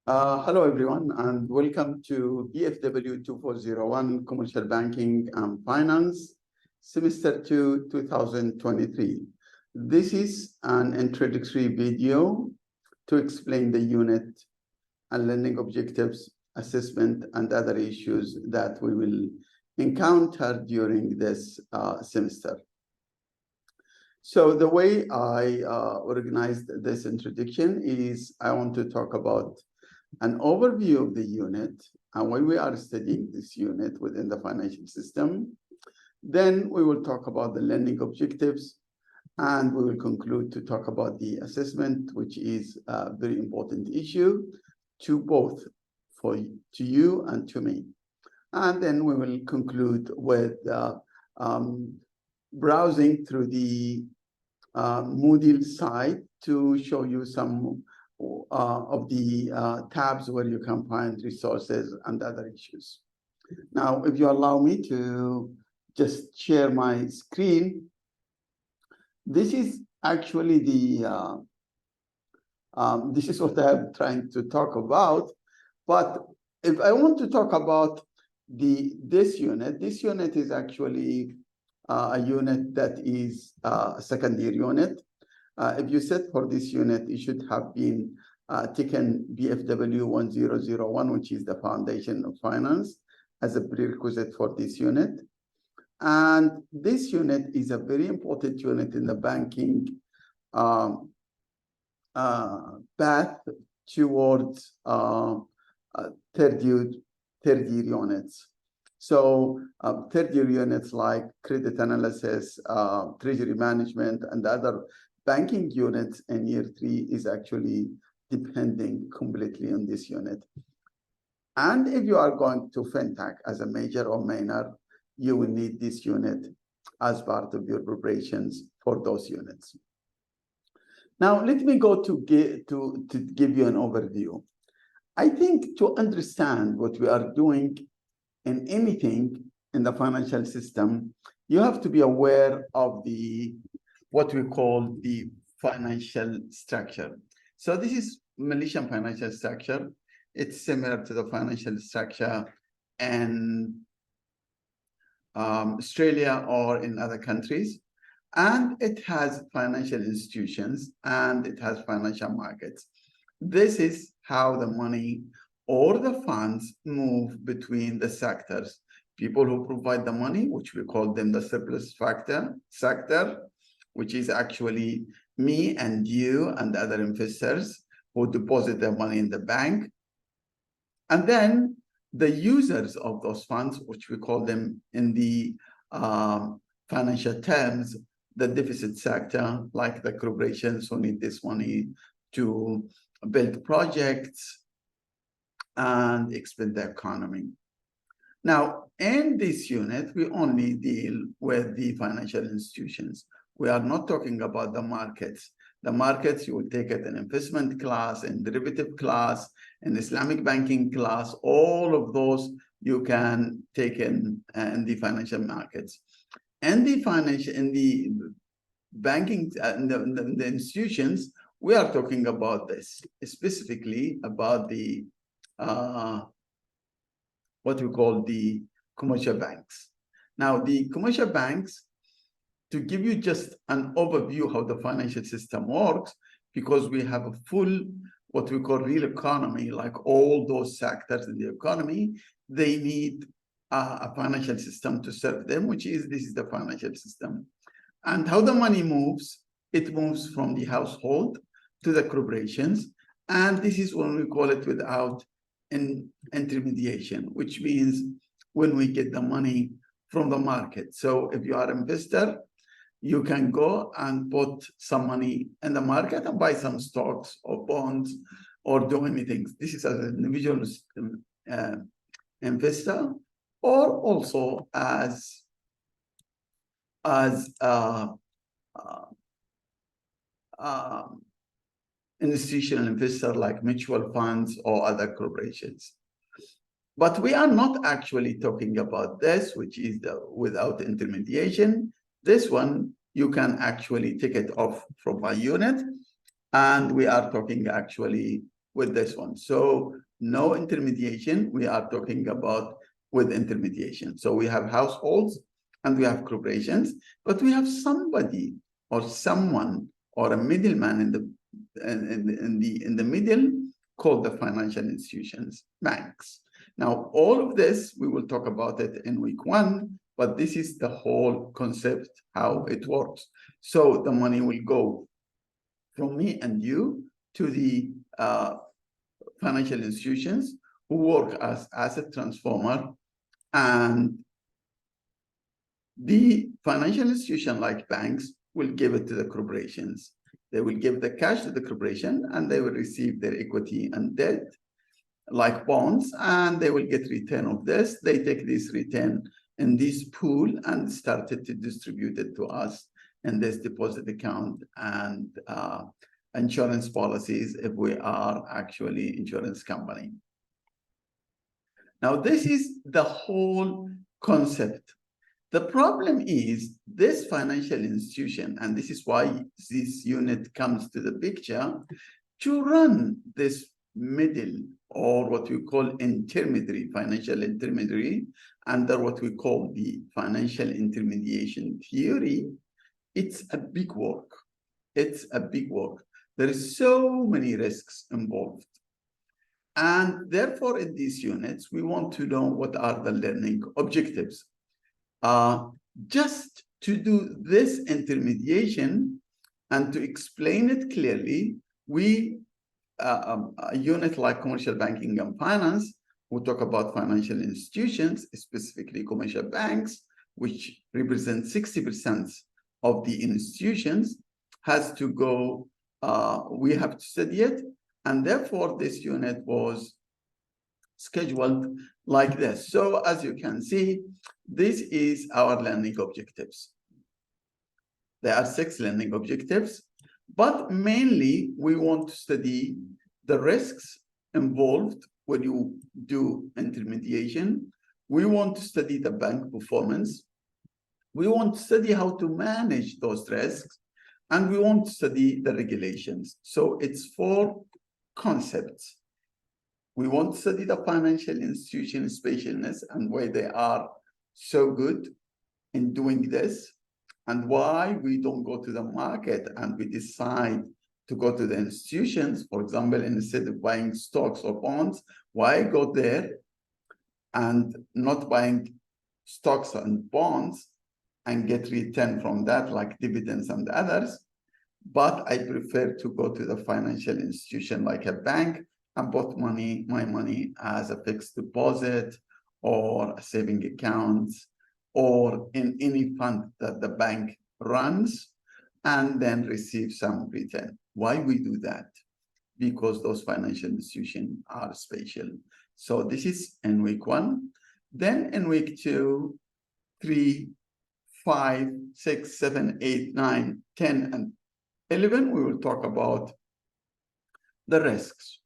Hello, everyone, and welcome to BFW 2401 Commercial Banking and Finance, Semester 2, 2023. This is an introductory video to explain the unit and learning objectives, assessment, and other issues that we will encounter during this semester. So the way I organized this introduction is I want to talk about an overview of the unit and why we are studying this unit within the financial system. Then we will talk about the learning objectives, and we will conclude to talk about the assessment, which is a very important issue to both to you and to me. And then we will conclude with browsing through the Moodle site to show you some of the tabs where you can find resources and other issues. Now, if you allow me to just share my screen, this is actually the this is what I'm trying to talk about. But if I want to talk about this unit is actually a unit that is a second year unit. If you set for this unit, you should have been taken BFW 1001, which is the foundation of finance, as a prerequisite for this unit. And this unit is a very important unit in the banking path towards third year units. So third year units like credit analysis, treasury management, and other banking units in year 3 is actually depending completely on this unit. And if you are going to FinTech as a major or minor, you will need this unit as part of your preparations for those units. Now, let me go to give you an overview. I think to understand what we are doing in anything in the financial system, you have to be aware of what we call the financial structure. So this is Malaysian financial structure. It's similar to the financial structure in Australia or in other countries. And it has financial institutions and it has financial markets. This is how the money or the funds move between the sectors. People who provide the money, which we call them the surplus sector, which is actually me and you and other investors who deposit their money in the bank. And then the users of those funds, which we call them in the financial terms, the deficit sector, like the corporations who need this money to build projects and expand the economy. Now, in this unit, we only deal with the financial institutions. We are not talking about the markets. The markets, you will take it in investment class, in derivative class, in Islamic banking class, all of those you can take in the financial markets. And the banking, the institutions, we are talking about this, specifically about the what we call the commercial banks. Now, the commercial banks, to give you just an overview how the financial system works, because we have a full, what we call real economy, like all those sectors in the economy, they need a financial system to serve them, this is the financial system. And how the money moves, it moves from the household to the corporations. And this is when we call it without intermediation, which means when we get the money from the market. So if you are an investor, you can go and put some money in the market and buy some stocks or bonds or do anything. This is as an individual investor, or also as institutional investor like mutual funds or other corporations. But we are not actually talking about this, which is the without intermediation. This one, you can actually take it off from my unit. And we are talking actually with this one. So no intermediation, we are talking about with intermediation. So we have households and we have corporations, but we have somebody or someone or a middleman in the middle called the financial institutions, banks. Now, all of this, we will talk about it in week 1, but this is the whole concept, how it works. So the money will go from me and you to the financial institutions who work as asset transformer, and the financial institution like banks will give it to the corporations. They will give the cash to the corporation and they will receive their equity and debt like bonds, and they will get return of this. They take this return in this pool and started to distribute it to us in this deposit account and insurance policies if we are actually insurance company. Now, this is the whole concept. The problem is this financial institution, and this is why this unit comes to the picture, to run this middle or what we call intermediary, financial intermediary, under what we call the financial intermediation theory, it's a big work. It's a big work. There is so many risks involved. And therefore, in these units, we want to know what are the learning objectives. Just to do this intermediation and to explain it clearly, we, a unit like commercial banking and finance, we talk about financial institutions, specifically commercial banks, which represent 60% of the institutions, has to go, we have to study it. And therefore, this unit was scheduled like this. So as you can see, this is our learning objectives. There are 6 learning objectives, but mainly we want to study the risks involved when you do intermediation. We want to study the bank performance. We want to study how to manage those risks, and we want to study the regulations. So it's 4 concepts. We want to study the financial institution specialness and why they are so good in doing this, and why we don't go to the market and we decide to go to the institutions. For example, instead of buying stocks or bonds, why go there and not buying stocks and bonds and get return from that, like dividends and others? But I prefer to go to the financial institution like a bank and put my money as a fixed deposit or a saving account or in any fund that the bank runs, and then receive some return. Why we do that? Because those financial institutions are special. So this is in week 1. Then in week 2, 3, 5, 6, 7, 8, 9, 10, and 11, we will talk about the risks.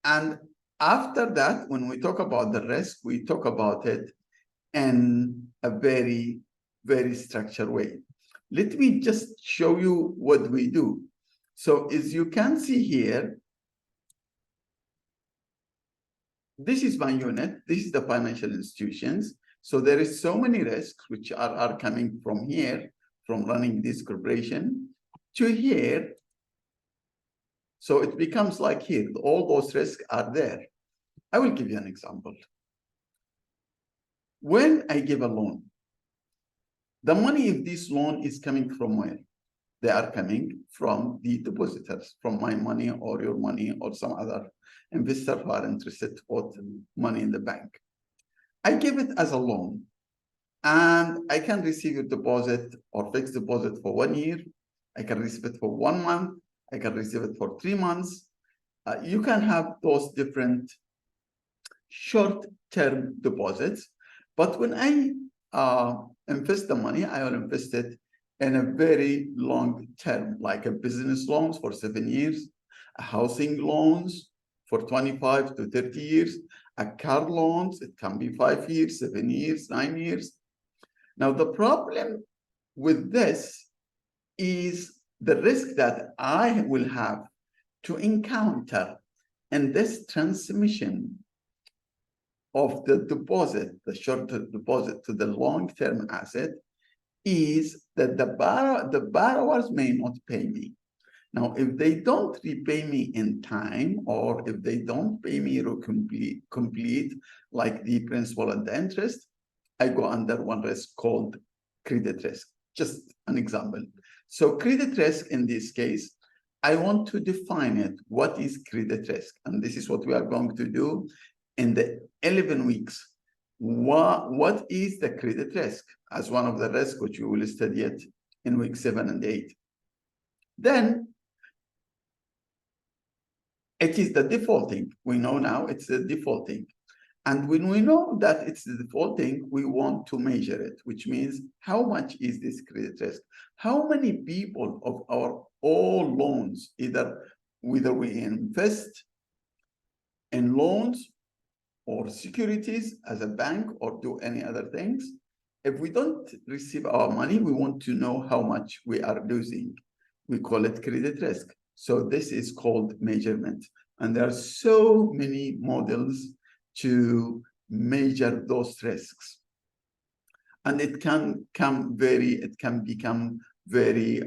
And after that, when we talk about the risk, we talk about it in a very, very structured way. Let me just show you what we do. So as you can see here, this is my unit. This is the financial institutions. So there is so many risks which are coming from here, from running this corporation to here. So it becomes like here, all those risks are there. I will give you an example. When I give a loan, the money of this loan is coming from where? They are coming from the depositors, from my money or your money or some other investor who are interested to put money in the bank. I give it as a loan, and I can receive a deposit or fixed deposit for 1 year. I can receive it for 1 month. I can receive it for 3 months. You can have those different short-term deposits. But when I invest the money, I will invest it in a very long term, like a business loans for 7 years, a housing loans for 25 to 30 years, a car loans, it can be 5 years, 7 years, 9 years. Now, the problem with this is the risk that I will have to encounter And this transmission of the deposit, the short-term deposit to the long-term asset, is that the borrowers may not pay me. Now, if they don't repay me in time, or if they don't pay me complete, like the principal and the interest, I go under one risk called credit risk. Just an example. So credit risk in this case, I want to define it. What is credit risk? And this is what we are going to do in the 11 weeks. What is the credit risk as one of the risks which we will study it in week 7 and 8? Then it is the defaulting. We know now it's the defaulting. And when we know that it's the defaulting, we want to measure it, which means how much is this credit risk? How many people of our all loans, either whether we invest in loans or securities as a bank or do any other things, if we don't receive our money, we want to know how much we are losing. We call it credit risk. So this is called measurement. And there are so many models to measure those risks. And it can become very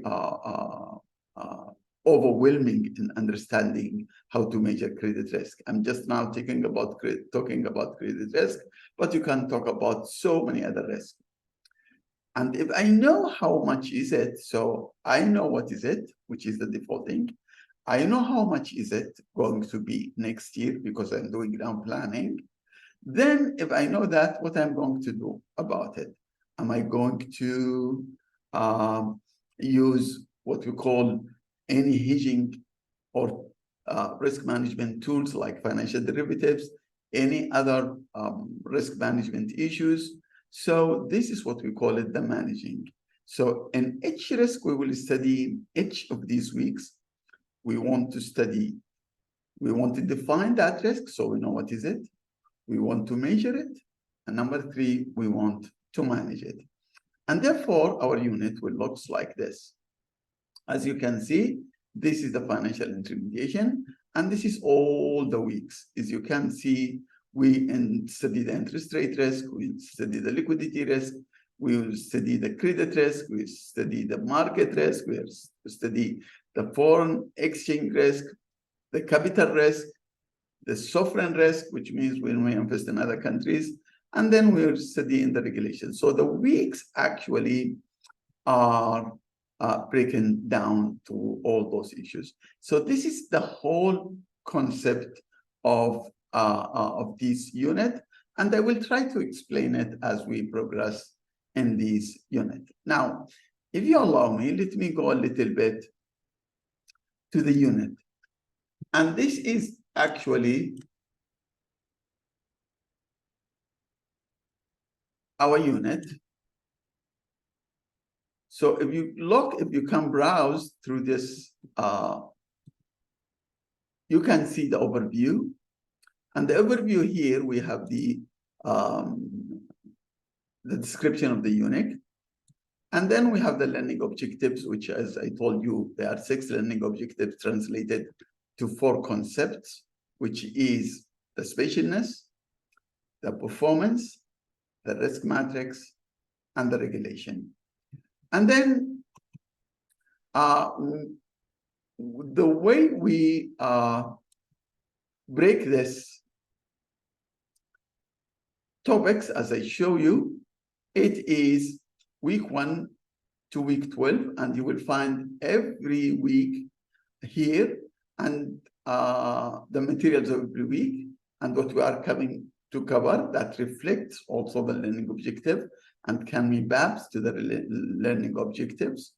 overwhelming in understanding how to measure credit risk. I'm just now talking about credit risk, but you can talk about so many other risks. And if I know how much is it, so I know what is it, which is the defaulting. I know how much is it going to be next year because I'm doing down planning. Then if I know that, what I'm going to do about it? Am I going to use what we call any hedging or risk management tools like financial derivatives, any other risk management issues? So this is what we call it, the managing. So in each risk, we will study each of these weeks. We want to define that risk so we know what is it. We want to measure it. And number 3, we want to manage it. And therefore, our unit will look like this. As you can see, this is the financial intermediation, and this is all the weeks. As you can see, we study the interest rate risk, we study the liquidity risk, we will study the credit risk, we study the market risk, we study the foreign exchange risk, the capital risk, the sovereign risk, which means when we invest in other countries, and then we're studying the regulation. So the weeks actually are breaking down to all those issues. So this is the whole concept of this unit, and I will try to explain it as we progress in this unit. Now, if you allow me, let me go a little bit to the unit. And this is actually our unit. So if you can browse through this, you can see the overview. And the overview here, we have the description of the unit. And then we have the learning objectives, which, as I told you, there are 6 learning objectives translated to 4 concepts, which is the spatialness, the performance, the risk matrix, and the regulation. And then the way we break this topics, as I show you, it is week 1 to week 12, and you will find every week here and the materials of every week and what we are coming to cover that reflects also the learning objective and can be mapped to the learning objectives.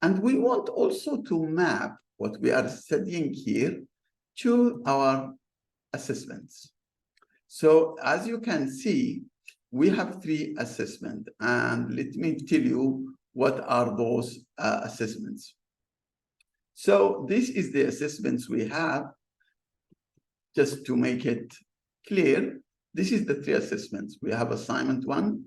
And we want also to map what we are studying here to our assessments. So as you can see, we have 3 assessments, and let me tell you what are those assessments. So this is the assessments we have. Just to make it clear, this is the 3 assessments. We have assignment 1,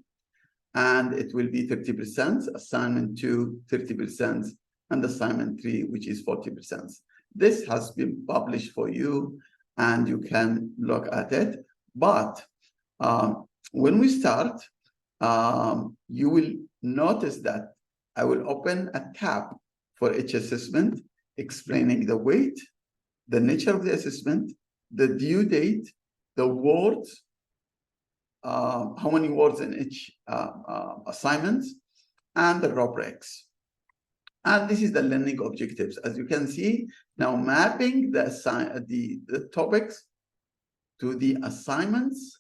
and it will be 30%, assignment 2, 30%, and assignment 3, which is 40%. This has been published for you and you can look at it. But when we start, you will notice that I will open a tab for each assessment, explaining the weight, the nature of the assessment, the due date, the words, how many words in each assignment, and the rubrics. And this is the learning objectives. As you can see, now mapping the topics to the assignments,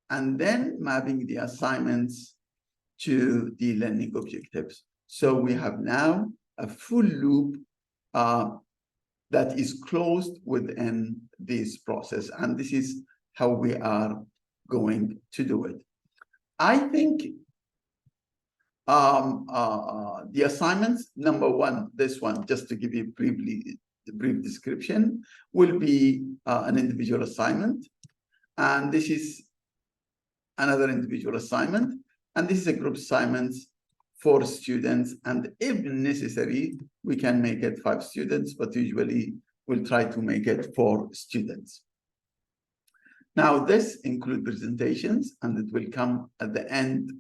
and then mapping the assignments to the learning objectives. So we have now a full loop that is closed within this process. And this is how we are going to do it. I think the assignments, number one, this one, just to give you a brief description, will be an individual assignment. And this is another individual assignment. And this is a group assignment for students. And if necessary, we can make it 5 students, but usually we'll try to make it 4 students. Now, this includes presentations, and it will come at the end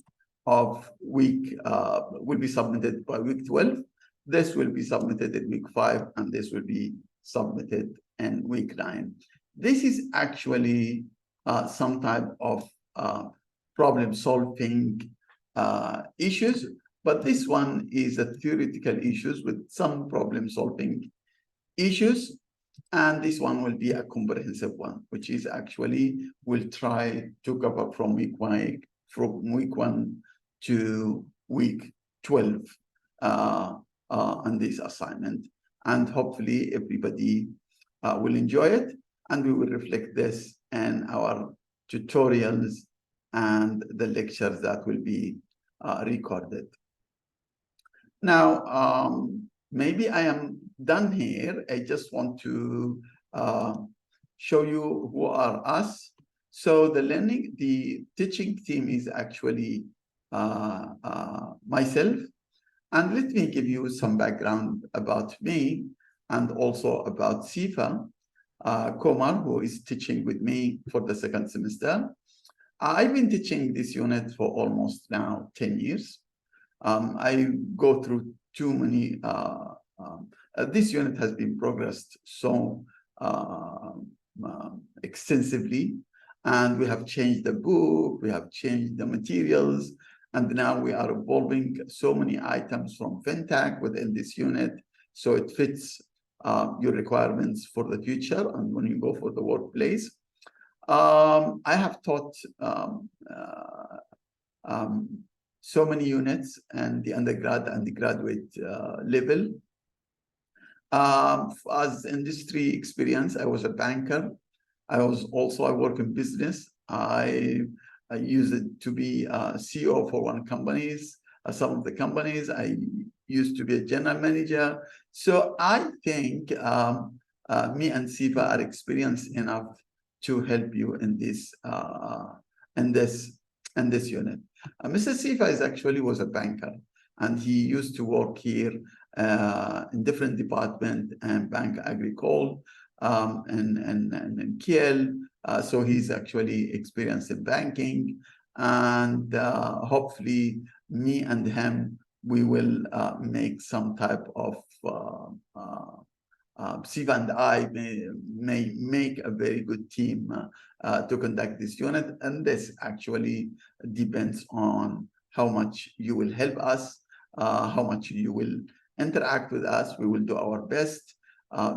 of week, will be submitted by week 12. This will be submitted in week 5, and this will be submitted in week 9. This is actually some type of problem-solving issues, but this one is a theoretical issues with some problem-solving issues, and this one will be a comprehensive one, which is actually we'll try to cover from week 1 to week 12 on this assignment, and hopefully everybody will enjoy it, and we will reflect this in our tutorials and the lectures that will be recorded. Now, maybe I am done here. I just want to show you who are us. So the teaching team is actually myself. And let me give you some background about me and also about Sifa Komar, who is teaching with me for the 2nd semester. I've been teaching this unit for almost now 10 years. I go through too many, this unit has been progressed so extensively, and we have changed the book, we have changed the materials, and now we are evolving so many items from FinTech within this unit, so it fits your requirements for the future and when you go for the workplace. I have taught so many units and the undergrad and the graduate level. As industry experience, I was a banker. I work in business. I used it to be a CEO for some of the companies. I used to be a general manager. So I think me and Sifa are experienced enough to help you in this unit. Mr. Sifa was a banker, and he used to work here in different departments and Bank Agricole and Kiel. So he's actually experienced in banking, and hopefully me and him, we will make some type of Siva and I may make a very good team to conduct this unit, and this actually depends on how much you will help us, how much you will interact with us. We will do our best.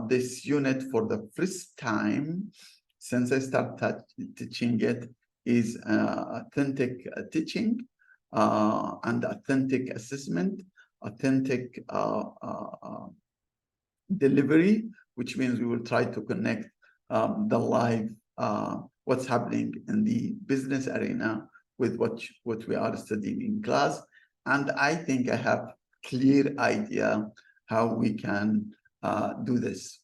This unit, for the first time since I started teaching it, is authentic teaching and authentic assessment, authentic delivery, which means we will try to connect the live, what's happening in the business arena with what we are studying in class. And I think I have clear idea how we can do this.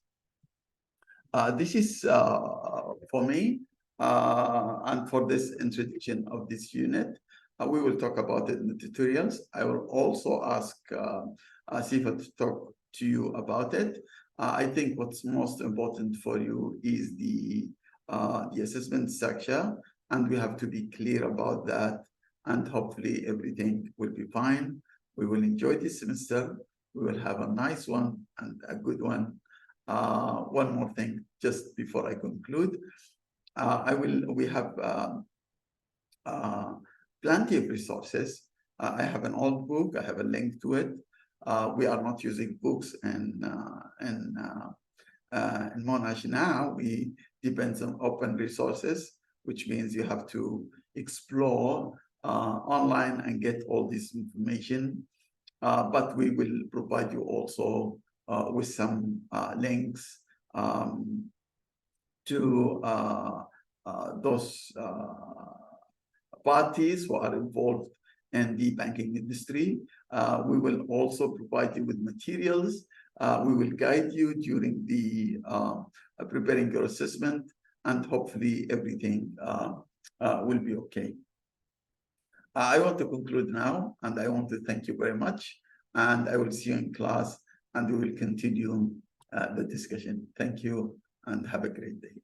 This is for me and for this introduction of this unit. We will talk about it in the tutorials. I will also ask Sifa to talk to you about it. I think what's most important for you is the assessment section, and we have to be clear about that, and hopefully everything will be fine. We will enjoy this semester. We will have a nice one and a good one. One more thing, just before I conclude, we have plenty of resources. I have an old book. I have a link to it. We are not using books in Monash now. We depend on open resources, which means you have to explore online and get all this information. But we will provide you also with some links to those parties who are involved in the banking industry. We will also provide you with materials. We will guide you during the preparing your assessment, and hopefully everything will be okay. I want to conclude now, and I want to thank you very much. And I will see you in class, and we will continue the discussion. Thank you, and have a great day.